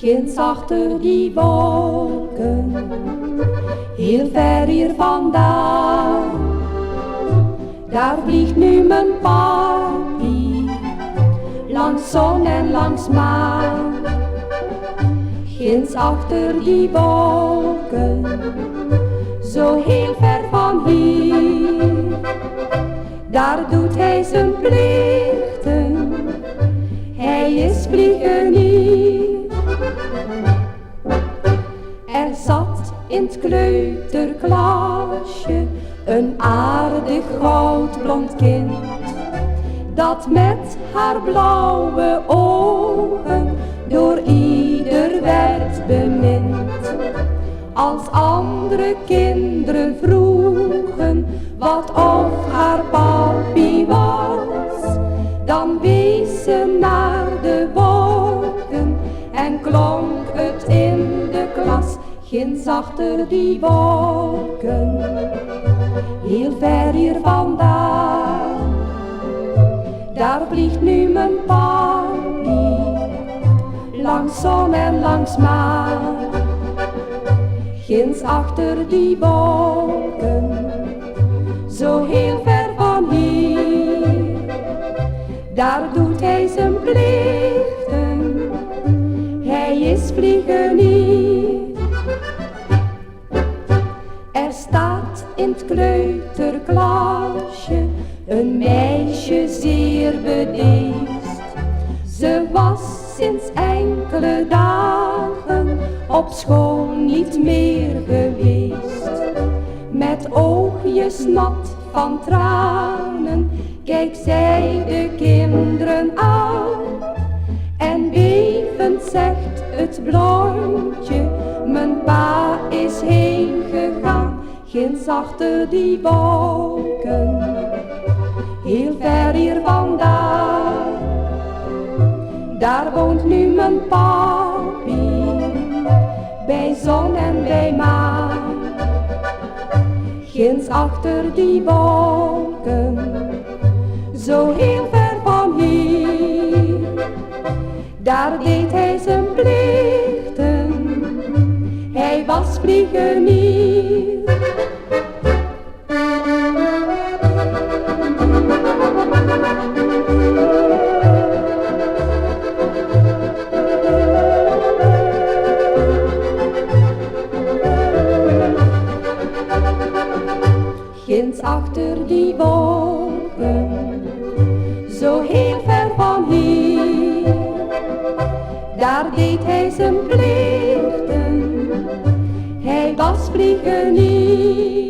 ginds achter die wolken, heel ver hier vandaan. Daar vliegt nu mijn papi, langs zon en langs maan. Ginds achter die wolken, zo heel ver van hier. Daar doet hij zijn plichten, hij is vliegenier. Er zat in het kleuterklasje een aardig goudblond kind, dat met haar blauwe ogen door ieder werd bemind. Als andere kinderen vroegen wat of haar papi was, dan wees ze naar de wolken en klonk het in de klas. Ginds achter die wolken, heel ver hier vandaan. Daar vliegt nu mijn papi, langs zon en langs maan. Ginds achter die wolken, zo heel ver van hier. Daar doet hij zijn plichten, hij is vliegenier. Er staat in het kleuterklasje een meisje zeer bedeesd. Ze was sinds enkele dagen op school niet meer geweest. Met oogjes nat van tranen kijkt zij de kinderen aan. En bevend zegt het blondje, mijn pa is heen gegaan. Ginds achter die wolken, heel ver hier vandaan. Daar woont nu mijn papi, bij zon en bij maan. Ginds achter die wolken, zo heel ver van hier. Daar deed hij zijn plichten, hij was vliegenier. Ginds achter die wolken, zo heel ver van hier. Daar deed hij zijn plichten, hij was vliegenier.